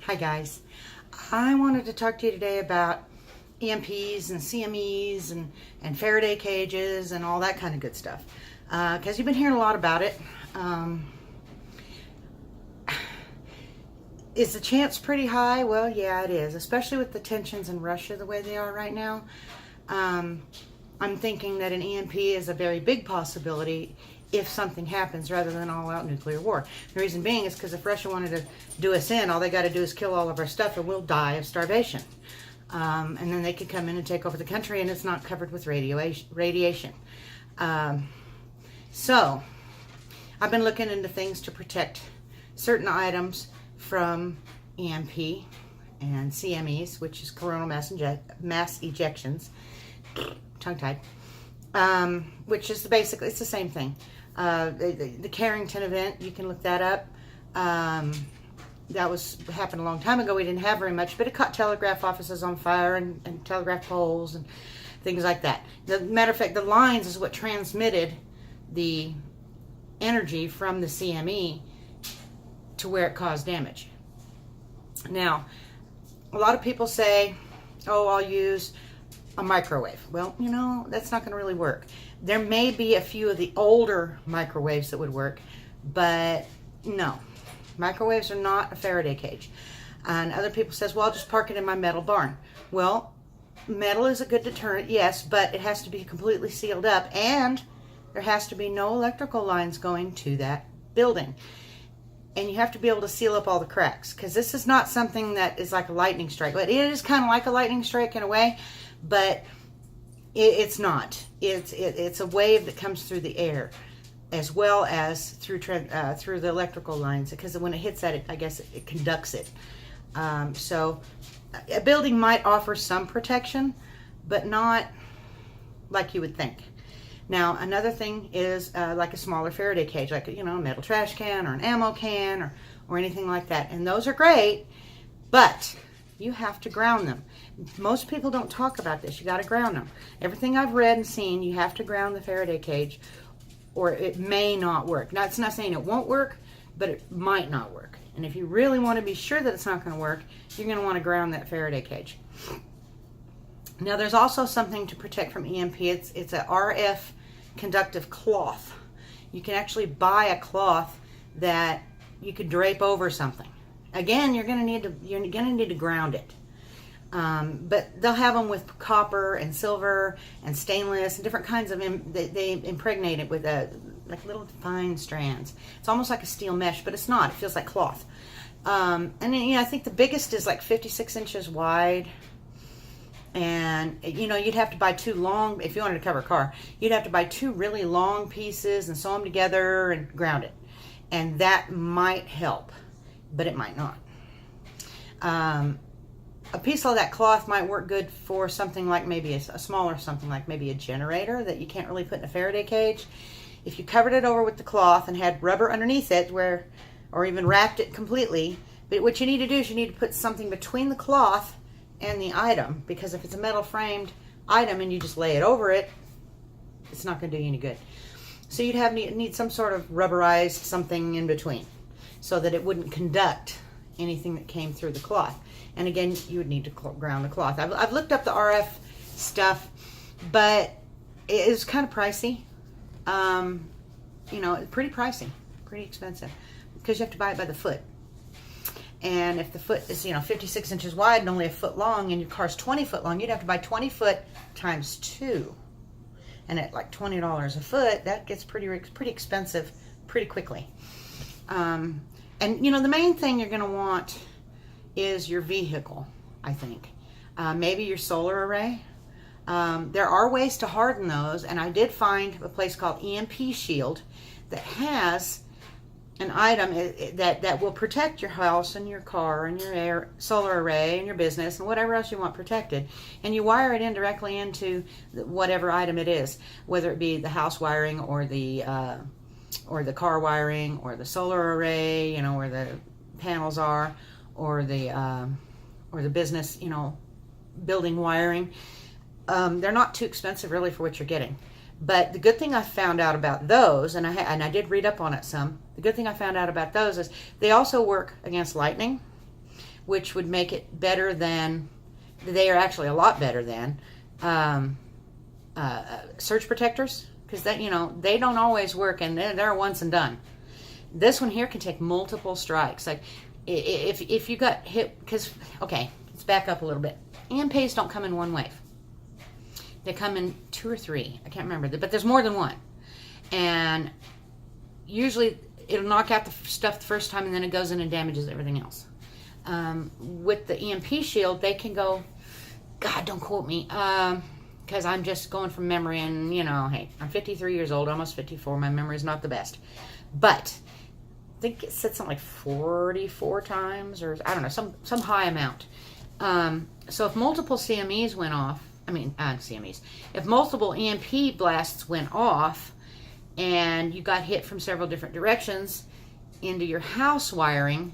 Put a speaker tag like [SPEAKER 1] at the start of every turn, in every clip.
[SPEAKER 1] Hi guys, I wanted to talk to you today about EMP'S and CME'S and Faraday cages and all that kind of good stuff, because you've been hearing a lot about it. Is the chance pretty high? Well, yeah, it is, especially with the tensions in Russia the way they are right now. I'm thinking that an EMP is a very big possibility if something happens rather than all-out nuclear war. The reason being is because if Russia wanted to do us in, all they got to do is kill all of our stuff and we'll die of starvation. And then they could come in and take over the country and it's not covered with radiation. So I've been looking into things to protect certain items from EMP and CME'S, which is coronal mass ejections, tongue-tied, which is basically, it's the same thing. The Carrington event, you can look that up. That happened a long time ago. We didn't have very much, but it caught telegraph offices on fire and telegraph poles and things like that. The matter of fact, the lines is what transmitted the energy from the CME to where it caused damage. Now, a lot of people say, oh, I'll use a microwave. Well, you know, that's not going to really work. There may be a few of the older microwaves that would work, but no. Microwaves are not a Faraday cage. And other people says, well, I'll just park it in my metal barn. Well, metal is a good deterrent, yes, but it has to be completely sealed up and there has to be no electrical lines going to that building. And you have to be able to seal up all the cracks, because this is not something that is like a lightning strike. But it is kind of like a lightning strike in a way, but it's not. It's a wave that comes through the air as well as through the electrical lines, because when it hits that, I guess it conducts it. So a building might offer some protection, but not like you would think. Now, another thing is like a smaller Faraday cage, like a metal trash can or an ammo can or anything like that. And those are great, but you have to ground them. Most people don't talk about this. You got to ground them. Everything I've read and seen, you have to ground the Faraday cage or it may not work. Now, it's not saying it won't work, but it might not work. And if you really want to be sure that it's not going to work, you're going to want to ground that Faraday cage. Now, there's also something to protect from EMP. It's a RF conductive cloth. You can actually buy a cloth that you could drape over something. Again, you're going to need to ground it. But they'll have them with copper and silver and stainless and different kinds of they impregnate it with like little fine strands. It's almost like a steel mesh, but it's not. It feels like cloth. And then, I think the biggest is like 56 inches wide. And, you'd have to buy two long, if you wanted to cover a car, you'd have to buy two really long pieces and sew them together and ground it. And that might help, but it might not. A piece of that cloth might work good for something like maybe a smaller something like maybe a generator that you can't really put in a Faraday cage. If you covered it over with the cloth and had rubber underneath it or even wrapped it completely, but what you need to do is you need to put something between the cloth and the item, because if it's a metal framed item and you just lay it over it, it's not going to do you any good. So you'd need some sort of rubberized something in between so that it wouldn't conduct anything that came through the cloth. And again, you would need to ground the cloth. I've looked up the RF stuff, but it is kind of pricey. Pretty pricey, pretty expensive, because you have to buy it by the foot. And if the foot is, 56 inches wide and only a foot long, and your car's 20 foot long, you'd have to buy 20 foot times 2. And at like $20 a foot, that gets pretty expensive pretty quickly. And, the main thing you're going to want is your vehicle, I think. Maybe your solar array. There are ways to harden those, and I did find a place called EMP Shield that has an item that will protect your house and your car and your solar array and your business and whatever else you want protected. And you wire it in directly into whatever item it is, whether it be the house wiring or the car wiring or the solar array, where the panels are, or the business, building wiring. They're not too expensive really for what you're getting. But the good thing I found out about those, and I did read up on it some, the good thing I found out about those is they also work against lightning. which would make it better than, they are actually a lot better than surge protectors, because that, they don't always work, and they're once and done. This one here can take multiple strikes. Like if you got hit, because, okay, let's back up a little bit. EMP'S don't come in one wave. They come in 2 or 3. I can't remember, but there's more than one. And usually it'll knock out the stuff the first time, and then it goes in and damages everything else. With the EMP shield, they can go, God, don't quote me, because I'm just going from memory, and, hey, I'm 53 years old, almost 54. My memory is not the best. But I think it said something like 44 times, or I don't know, some high amount. So if multiple CME'S went off, CME'S, if multiple EMP blasts went off and you got hit from several different directions into your house wiring,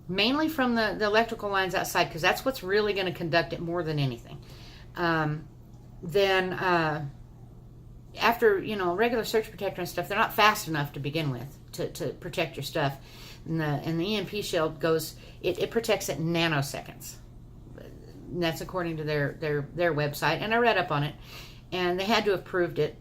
[SPEAKER 1] mainly from the electrical lines outside, because that's what's really going to conduct it more than anything, then after, regular surge protector and stuff, they're not fast enough to begin with to protect your stuff. And the EMP shield goes, it protects it in nanoseconds. And that's according to their website, and I read up on it, and they had to have proved it,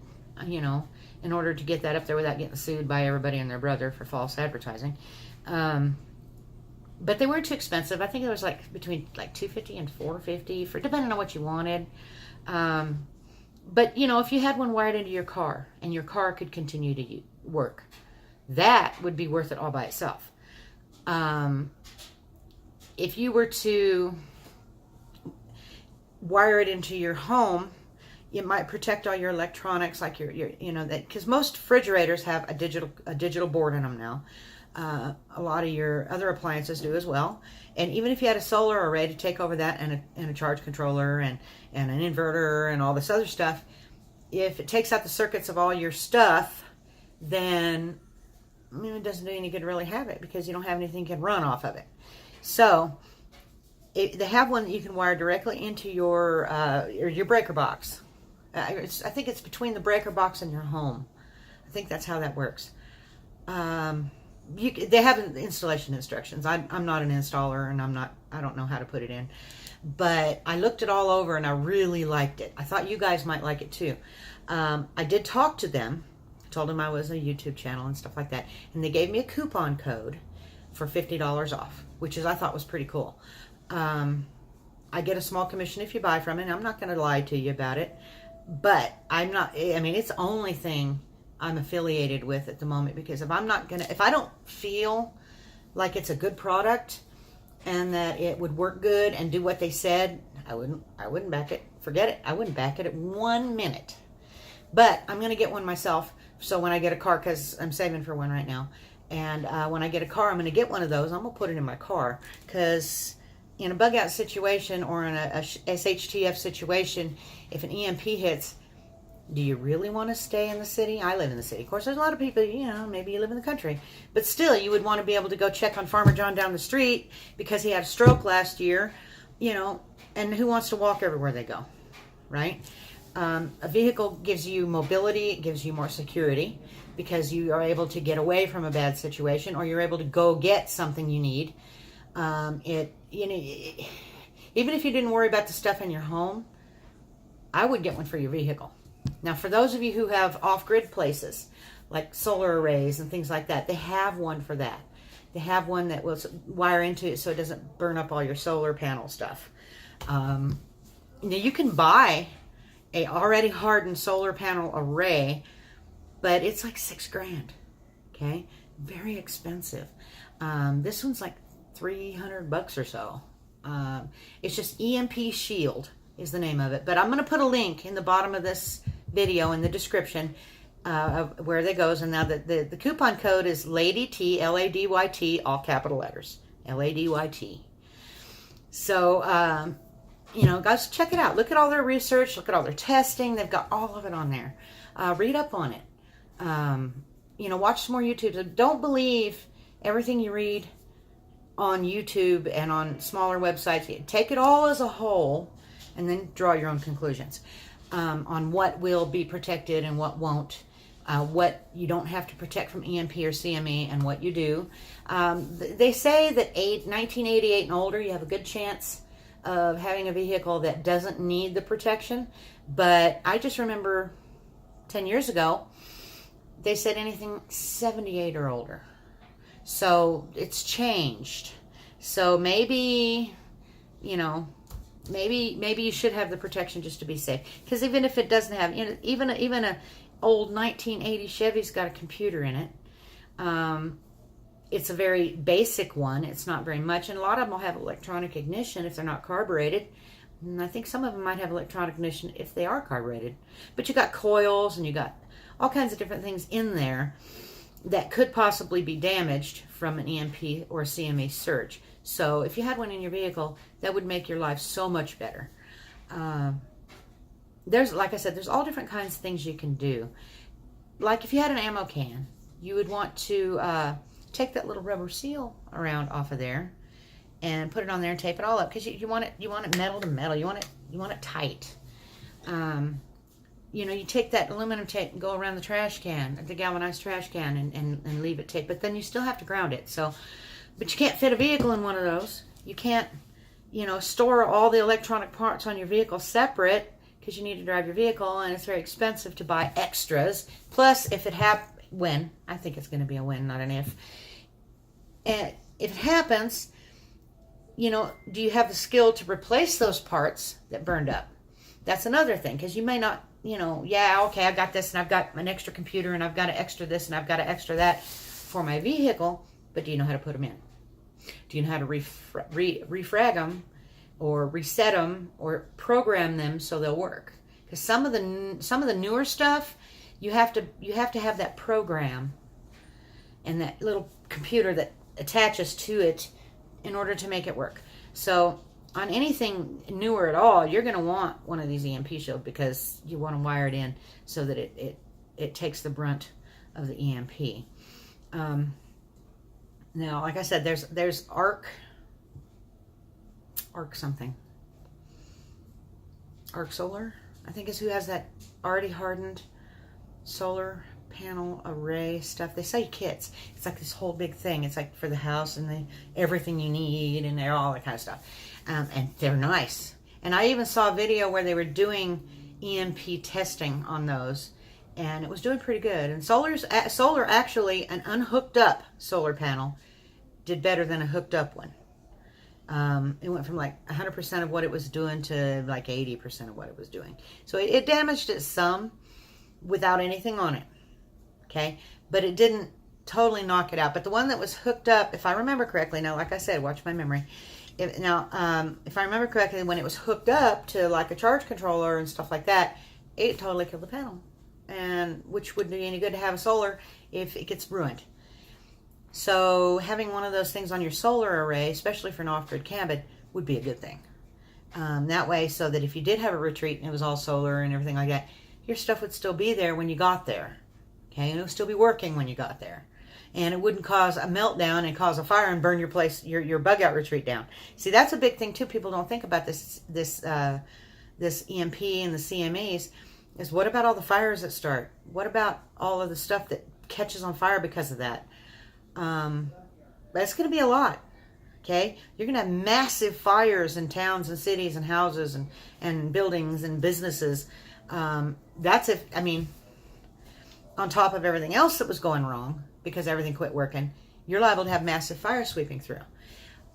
[SPEAKER 1] in order to get that up there without getting sued by everybody and their brother for false advertising. But they weren't too expensive. I think it was like between like $250 and $450 for depending on what you wanted. But if you had one wired into your car and your car could continue to work, that would be worth it all by itself. If you were to wire it into your home, it might protect all your electronics, like your that, because most refrigerators have a digital board in them now. A lot of your other appliances do as well. And even if you had a solar array to take over that, and a charge controller and an inverter and all this other stuff, if it takes out the circuits of all your stuff, then it doesn't do any good to really have it, because you don't have anything that can run off of it. So they have one that you can wire directly into your breaker box. I think it's between the breaker box and your home. I think that's how that works. They have installation instructions. I'm not an installer, and I don't know how to put it in. But I looked it all over, and I really liked it. I thought you guys might like it too. I did talk to them. Told them I was a YouTube channel and stuff like that. And they gave me a coupon code for $50 off, which I thought was pretty cool. I get a small commission if you buy from it. I'm not going to lie to you about it. But it's the only thing I'm affiliated with at the moment, because if I don't feel like it's a good product and that it would work good and do what they said, I wouldn't back it. Forget it. I wouldn't back it at 1 minute. But I'm going to get one myself. So when I get a car, because I'm saving for one right now, and when I get a car, I'm going to get one of those. I'm going to put it in my car, because in a bug out situation or in a shtf situation, if an EMP hits, do you really want to stay in the city? I live in the city. Of course, there's a lot of people, maybe you live in the country. But still, you would want to be able to go check on Farmer John down the street because he had a stroke last year, and who wants to walk everywhere they go, right? A vehicle gives you mobility. It gives you more security, because you are able to get away from a bad situation, or you're able to go get something you need. Even if you didn't worry about the stuff in your home, I would get one for your vehicle. Now, for those of you who have off-grid places, like solar arrays and things like that, they have one for that. They have one that will wire into it so it doesn't burn up all your solar panel stuff. Now, you can buy a already hardened solar panel array, but it's like $6,000. Okay, very expensive. This one's like $300 or so. It's just EMP Shield is the name of it. But I'm going to put a link in the bottom of this video in the description of where that goes. And now the coupon code is LADYT, LADYT, all capital letters, LADYT. So, guys, check it out. Look at all their research. Look at all their testing. They've got all of it on there. Read up on it. Watch some more YouTube. Don't believe everything you read on YouTube and on smaller websites. Take it all as a whole and then draw your own conclusions on what will be protected and what won't. what you don't have to protect from EMP or CME and what you do. They say that 1988 and older, you have a good chance of having a vehicle that doesn't need the protection. But I just remember 10 years ago, they said anything 78 or older. So it's changed. So maybe, you know, maybe you should have the protection just to be safe. Because even if it doesn't have, you know, even a old 1980 Chevy's got a computer in it. It's a very basic one. It's not very much. And a lot of them will have electronic ignition if they're not carbureted. And I think some of them might have electronic ignition if they are carbureted. But you got coils and you got all kinds of different things in there that could possibly be damaged from an EMP or a CME surge. So if you had one in your vehicle, that would make your life so much better. There's, like I said, there's all different kinds of things you can do. Like if you had an ammo can, you would want to take that little rubber seal around off of there and put it on there and tape it all up, because you want it metal to metal. You want it tight. You know, you take that aluminum tape and go around the trash can, the galvanized trash can, and leave it taped. But then you still have to ground it. So, but you can't fit a vehicle in one of those. You can't, you know, store all the electronic parts on your vehicle separate, because you need to drive your vehicle, and it's very expensive to buy extras. Plus, if it when, I think it's going to be a when, not an if. And if it happens, you know, do you have the skill to replace those parts that burned up? That's another thing, because you may not, you know, yeah, okay, I've got this, and I've got an extra computer, and I've got an extra this, and I've got an extra that for my vehicle, but do you know how to put them in? Do you know how to refrag them, or reset them, or program them so they'll work? Because some of the newer stuff, you have to have that program and that little computer that attaches to it in order to make it work. So on anything newer at all, you're going to want one of these EMP shields, because you want to wire it in so that it takes the brunt of the EMP. Now, like I said, there's arc solar, I think, is who has that already hardened solar panel array stuff. They sell you kits. It's like this whole big thing. It's like for the house and everything you need and all that kind of stuff. And they're nice. And I even saw a video where they were doing EMP testing on those, and it was doing pretty good. And solar actually, an unhooked up solar panel did better than a hooked up one. It went from like 100% of what it was doing to like 80% of what it was doing. So it damaged it some without anything on it. Okay, but it didn't totally knock it out. But the one that was hooked up, if I remember correctly, now like I said, watch my memory. If I remember correctly, when it was hooked up to like a charge controller and stuff like that, it totally killed the panel. And which wouldn't be any good to have a solar if it gets ruined. So having one of those things on your solar array, especially for an off-grid cabin, would be a good thing. That way, so that if you did have a retreat and it was all solar and everything like that, your stuff would still be there when you got there. Okay, and it would still be working when you got there. And it wouldn't cause a meltdown and cause a fire and burn your place, your bug out retreat down. See, that's a big thing too. People don't think about this EMP and the CME'S. Is what about all the fires that start? What about all of the stuff that catches on fire because of that? That's going to be a lot. Okay, you're going to have massive fires in towns and cities and houses and buildings and businesses. That's if, I mean, on top of everything else that was going wrong because everything quit working, you're liable to have massive fire sweeping through.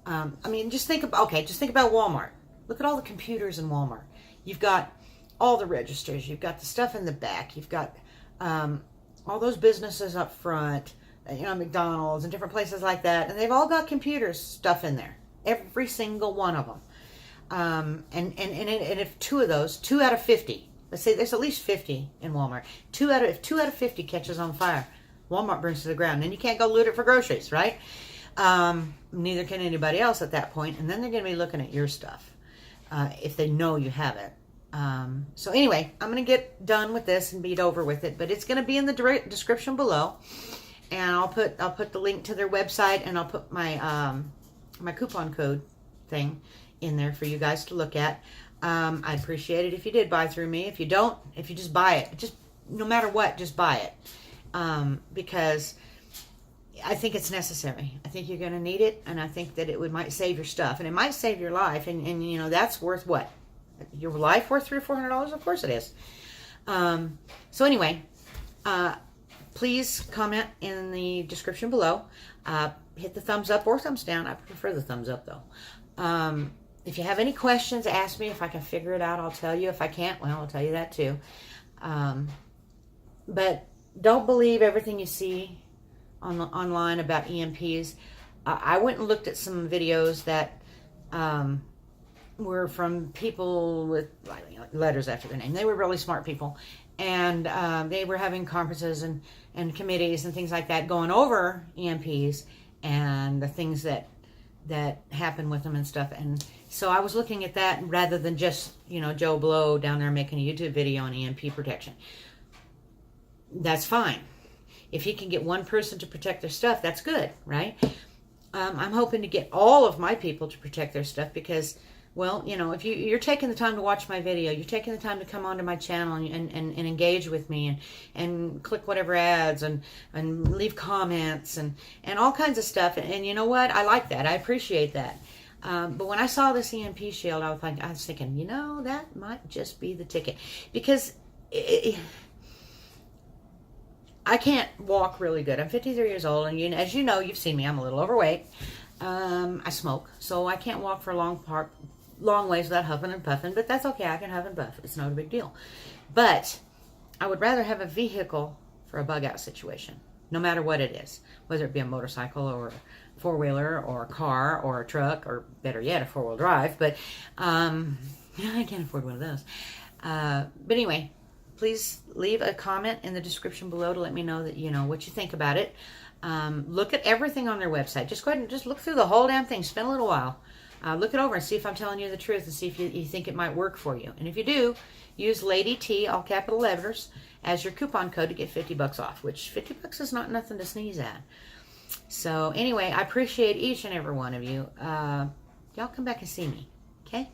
[SPEAKER 1] I mean, just think about Walmart. Look at all the computers in Walmart. You've got all the registers. You've got the stuff in the back. You've got all those businesses up front, you know, McDonald's and different places like that. And they've all got computers stuff in there. Every single one of them. And if two out of 50, let's say there's at least 50 in Walmart. If 2 out of 50 catches on fire, Walmart burns to the ground. Then you can't go loot it for groceries, right? Neither can anybody else at that point. And then they're going to be looking at your stuff if they know you have it. So anyway, I'm going to get done with this and be over with it. But it's going to be in the description below. And I'll put the link to their website, and I'll put my my coupon code thing in there for you guys to look at. I'd appreciate it if you did buy through me. If you don't, if you just buy it, just no matter what, just buy it. Because I think it's necessary. I think you're going to need it, and I think that it might save your stuff, and it might save your life, and you know, that's worth what? Your life worth $300 or $400? Of course it is. So anyway, please comment in the description below. Hit the thumbs up or thumbs down. I prefer the thumbs up, though. If you have any questions, ask me. If I can figure it out, I'll tell you. If I can't, well, I'll tell you that too. But don't believe everything you see online about EMPs. I went and looked at some videos that were from people with letters after their name. They were really smart people, and they were having conferences and committees and things like that, going over EMPs and the things that happen with them and stuff. And so I was looking at that rather than just, you know, Joe Blow down there making a YouTube video on EMP protection. That's fine. If he can get one person to protect their stuff, that's good, right? I'm hoping to get all of my people to protect their stuff because, well, you know, if you're taking the time to watch my video, you're taking the time to come onto my channel and engage with me and click whatever ads and leave comments and all kinds of stuff. And you know what? I like that. I appreciate that. But when I saw this EMP shield, I was thinking, you know, that might just be the ticket. Because I can't walk really good. I'm 53 years old, and as you know, you've seen me, I'm a little overweight. I smoke, so I can't walk for long ways without huffing and puffing, but that's okay. I can huff and puff. It's not a big deal. But I would rather have a vehicle for a bug-out situation, no matter what it is, whether it be a motorcycle or a four-wheeler or a car or a truck, or better yet, a four-wheel drive. But I can't afford one of those. But anyway, please leave a comment in the description below to let me know that, you know, what you think about it. Look at everything on their website. Just go ahead and just look through the whole damn thing. Spend a little while. Look it over and see if I'm telling you the truth, and see if you think it might work for you. And if you do, use Lady T, all capital letters, as your coupon code to get $50 off, which $50 is not nothing to sneeze at. So anyway, I appreciate each and every one of you. Y'all come back and see me, okay?